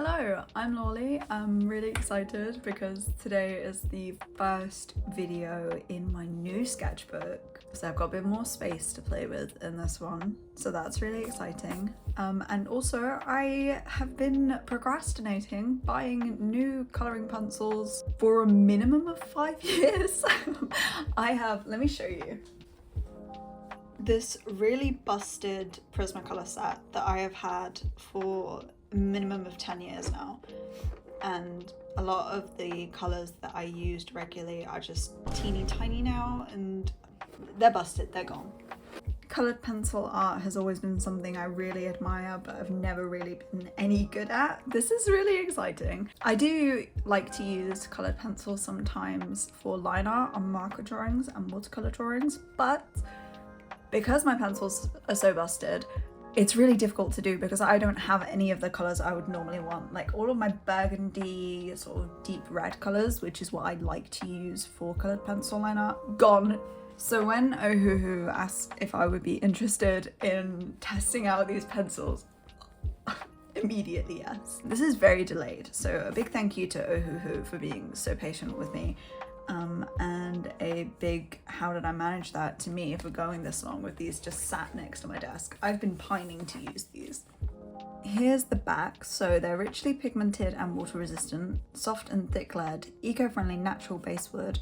Hello, I'm Lolly. I'm really excited because today is the first video in my new sketchbook. So I've got a bit more space to play with in this one, so that's really exciting. And also I have been procrastinating buying new colouring pencils for a minimum of 5 years. Let me show you. This really busted Prismacolor set that I have had for a minimum of 10 years now, and a lot of the colours that I used regularly are just teeny tiny now and they're busted, they're gone. Coloured pencil art has always been something I really admire, but I've never really been any good at. This is really exciting. I do like to use coloured pencils sometimes for line art on marker drawings and watercolour drawings, but because my pencils are so busted, it's really difficult to do because I don't have any of the colours I would normally want. Like all of my burgundy, sort of deep red colours, which is what I like to use for coloured pencil line art, gone. So when Ohuhu asked if I would be interested in testing out these pencils, immediately yes. This is very delayed, so a big thank you to Ohuhu for being so patient with me. And a big how did I manage that to me for going this long with these just sat next to my desk. I've been pining to use these. Here's the back. So they're richly pigmented and water resistant, soft and thick lead, eco-friendly natural base wood,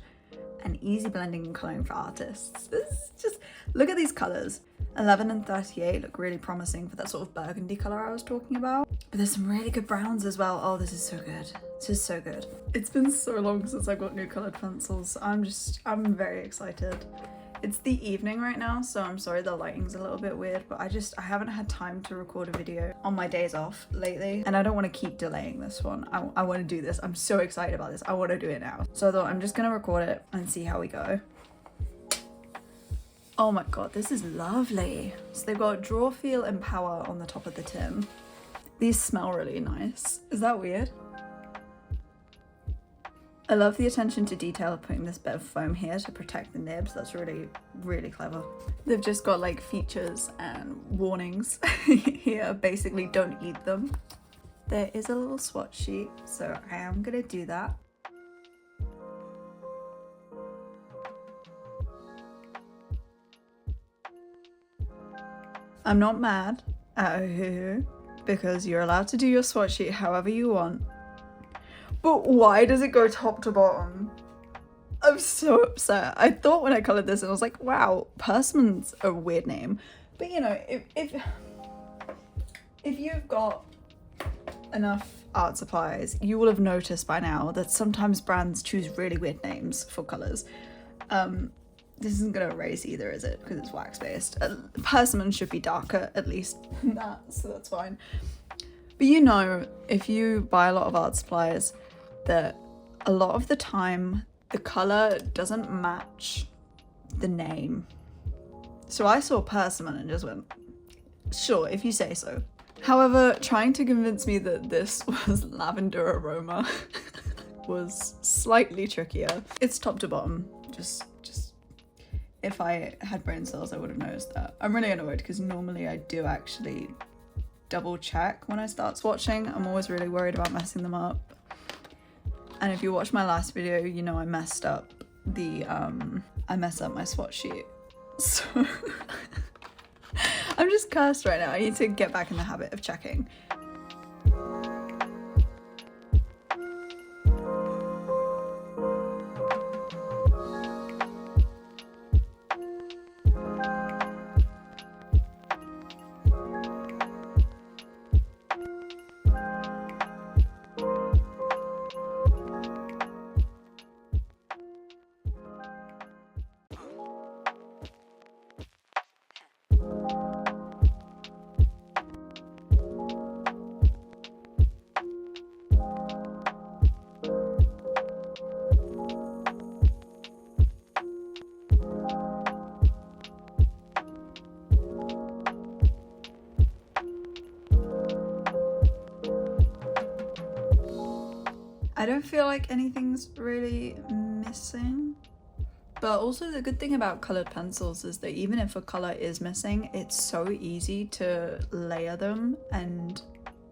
and easy blending and colouring for artists. This is just, look at these colours. 11 and 38 look really promising for that sort of burgundy colour I was talking about. But there's some really good browns as well. Oh, this is so good. This is so good. It's been so long since I got new coloured pencils. I'm very excited. It's the evening right now, so I'm sorry the lighting's a little bit weird, but I haven't had time to record a video on my days off lately, and I don't want to keep delaying this one. I want to do this. I'm so excited about this. I want to do it now. So I thought I'm just gonna record it and see how we go. Oh my god, this is lovely. So they've got draw, feel, and power on the top of the tin. These smell really nice. Is that weird? I love the attention to detail of putting this bit of foam here to protect the nibs. That's really, really clever. They've just got like features and warnings here. Basically, don't eat them. There is a little swatch sheet, so I am gonna do that. I'm not mad at Ohuhu because you're allowed to do your swatch sheet however you want. But why does it go top to bottom? I'm so upset. I thought when I coloured this and I was like, wow, Persimmon's a weird name. But you know, if you've got enough art supplies, you will have noticed by now that sometimes brands choose really weird names for colours. This isn't gonna erase either, is it? Because it's wax based. Persimmon should be darker, at least than that, so that's fine. But you know, if you buy a lot of art supplies, that a lot of the time the colour doesn't match the name. So I saw persimmon and just went, sure, if you say so. However, trying to convince me that this was lavender aroma was slightly trickier. It's top to bottom, just if I had brain cells I would have noticed that. I'm really annoyed because normally I do actually double check when I start swatching. I'm always really worried about messing them up. And if you watch my last video, you know I messed up my swatch sheet. So I'm just cursed right now. I need to get back in the habit of checking. I don't feel like anything's really missing. But also the good thing about coloured pencils is that even if a colour is missing, it's so easy to layer them and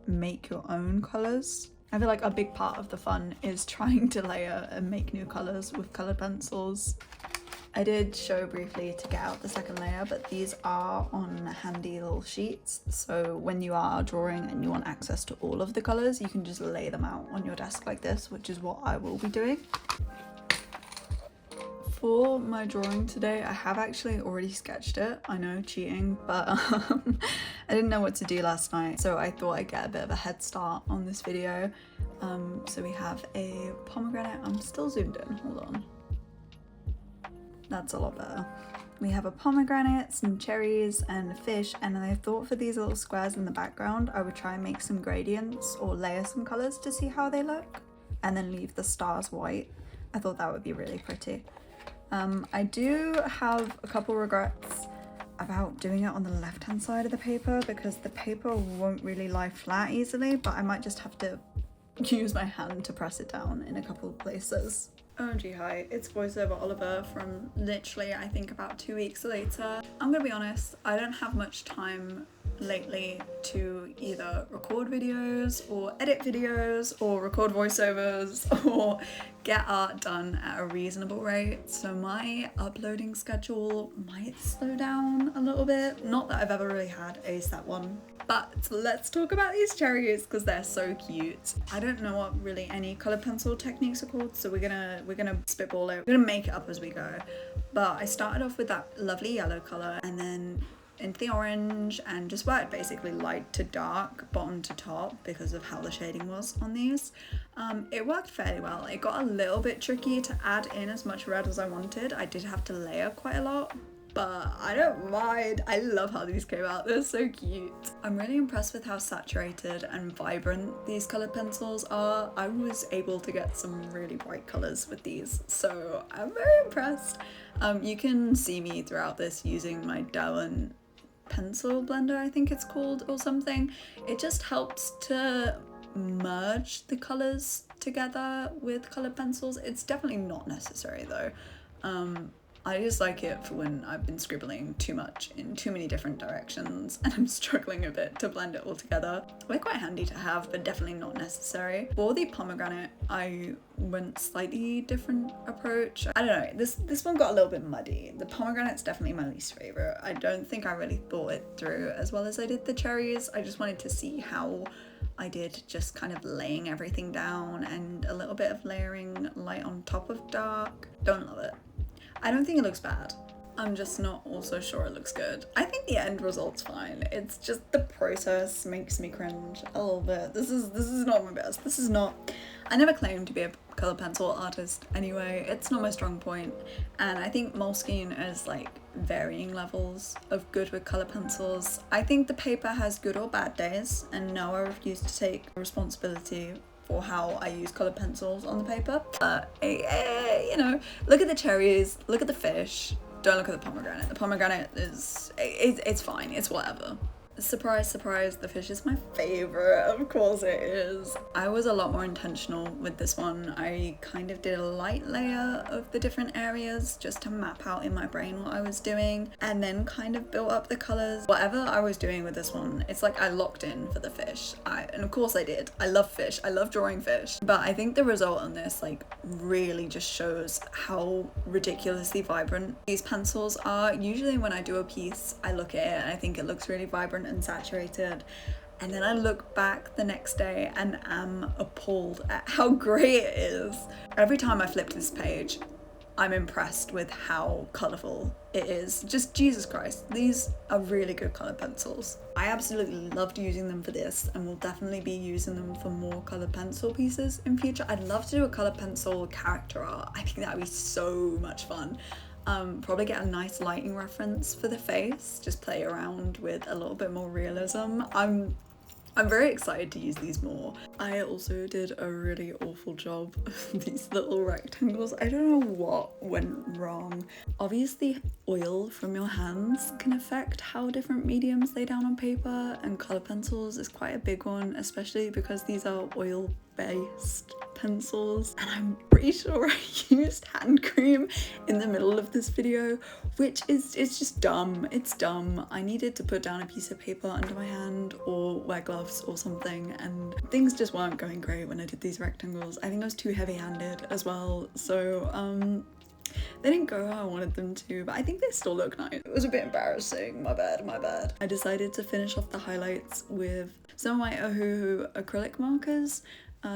make your own colors. I feel like a big part of the fun is trying to layer and make new colors with colored pencils. I did show briefly to get out the second layer, but these are on handy little sheets, so when you are drawing and you want access to all of the colors, you can just lay them out on your desk like this, which is what I will be doing. For my drawing today, I have actually already sketched it. I know, cheating, but I didn't know what to do last night, so I thought I'd get a bit of a head start on this video. So we have a pomegranate. I'm still zoomed in, hold on. That's a lot better. We have a pomegranate, some cherries, and a fish, and I thought for these little squares in the background, I would try and make some gradients or layer some colors to see how they look, and then leave the stars white. I thought that would be really pretty. I do have a couple regrets about doing it on the left hand side of the paper because the paper won't really lie flat easily, but I might just have to use my hand to press it down in a couple of places. OMG hi, it's voiceover Oliver from literally I think about 2 weeks later. I'm gonna be honest, I don't have much time lately to either record videos or edit videos or record voiceovers or get art done at a reasonable rate, so my uploading schedule might slow down a little bit. Not that I've ever really had a set one. But let's talk about these cherries because they're so cute. I don't know what really any colored pencil techniques are called, so we're gonna spitball it. We're gonna make it up as we go. But I started off with that lovely yellow color and then into the orange and just worked basically light to dark, bottom to top because of how the shading was on these. It worked fairly well. It got a little bit tricky to add in as much red as I wanted. I did have to layer quite a lot, but I don't mind. I love how these came out. They're so cute. I'm really impressed with how saturated and vibrant these colored pencils are. I was able to get some really bright colors with these, so I'm very impressed. You can see me throughout this using my Derwent pencil blender, I think it's called, or something. It just helps to merge the colors together with colored pencils. It's definitely not necessary though. I just like it for when I've been scribbling too much in too many different directions and I'm struggling a bit to blend it all together. They're quite handy to have, but definitely not necessary. For the pomegranate, I went slightly different approach. I don't know, this one got a little bit muddy. The pomegranate's definitely my least favorite. I don't think I really thought it through as well as I did the cherries. I just wanted to see how I did just kind of laying everything down and a little bit of layering light on top of dark. Don't love it. I don't think it looks bad. I'm just not also sure it looks good. I think the end result's fine. It's just the process makes me cringe a little bit. This is not my best. This is not, I never claimed to be a color pencil artist anyway. It's not my strong point. And I think Moleskine is like varying levels of good with color pencils. I think the paper has good or bad days, and no, I refuse to take responsibility for how I use colored pencils on the paper. But you know, look at the cherries, look at the fish, don't look at the pomegranate. The pomegranate is, it's fine, it's whatever. Surprise, surprise, the fish is my favorite. Of course it is. I was a lot more intentional with this one. I kind of did a light layer of the different areas just to map out in my brain what I was doing, and then kind of built up the colors. Whatever I was doing with this one, it's like I locked in for the fish. And of course I did. I love fish. I love drawing fish. But I think the result on this like really just shows how ridiculously vibrant these pencils are. Usually when I do a piece, I look at it and I think it looks really vibrant and saturated, and then I look back the next day and am appalled at how grey it is. Every time I flip this page, I'm impressed with how colourful it is. Just Jesus Christ, these are really good coloured pencils. I absolutely loved using them for this and will definitely be using them for more coloured pencil pieces in future. I'd love to do a coloured pencil character art. I think that would be so much fun. Probably get a nice lighting reference for the face, just play around with a little bit more realism. I'm very excited to use these more. I also did a really awful job of these little rectangles. I don't know what went wrong. Obviously, oil from your hands can affect how different mediums lay down on paper, and colour pencils is quite a big one, especially because these are oil-based pencils. And I'm pretty sure I used hand cream in the middle of this video, which is, it's just dumb. It's dumb. I needed to put down a piece of paper under my hand or wear gloves or something, and things just weren't going great when I did these rectangles. I think I was too heavy-handed as well, so they didn't go how I wanted them to, but I think they still look nice. It was a bit embarrassing, my bad, my bad. I decided to finish off the highlights with some of my Ohuhu acrylic markers,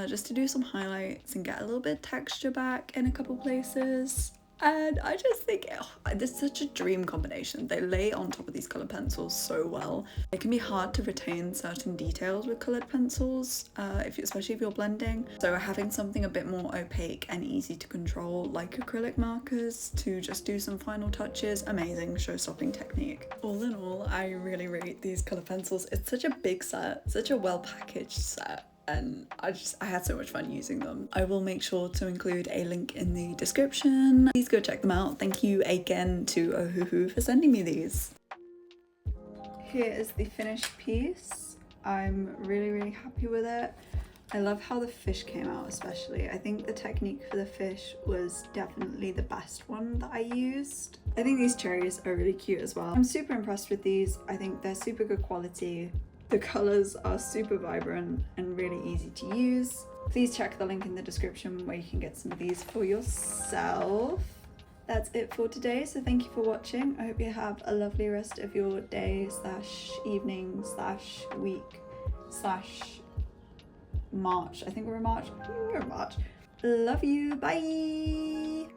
just to do some highlights and get a little bit of texture back in a couple places. And I just think, oh, this is such a dream combination. They lay on top of these colored pencils so well. It can be hard to retain certain details with colored pencils, especially if you're blending. So having something a bit more opaque and easy to control, like acrylic markers, to just do some final touches, amazing show-stopping technique. All in all, I really rate these colored pencils. It's such a big set, such a well-packaged set, and I had so much fun using them. I will make sure to include a link in the description. Please go check them out. Thank you again to Ohuhu for sending me these. Here is the finished piece. I'm really happy with it. I love how the fish came out, especially. I think the technique for the fish was definitely the best one that I used. I think these cherries are really cute as well. I'm super impressed with these. I think they're super good quality. The colours are super vibrant and really easy to use. Please check the link in the description where you can get some of these for yourself. That's it for today, so thank you for watching. I hope you have a lovely rest of your day / evening / week / March. I think we're in March. We're in March. Love you. Bye.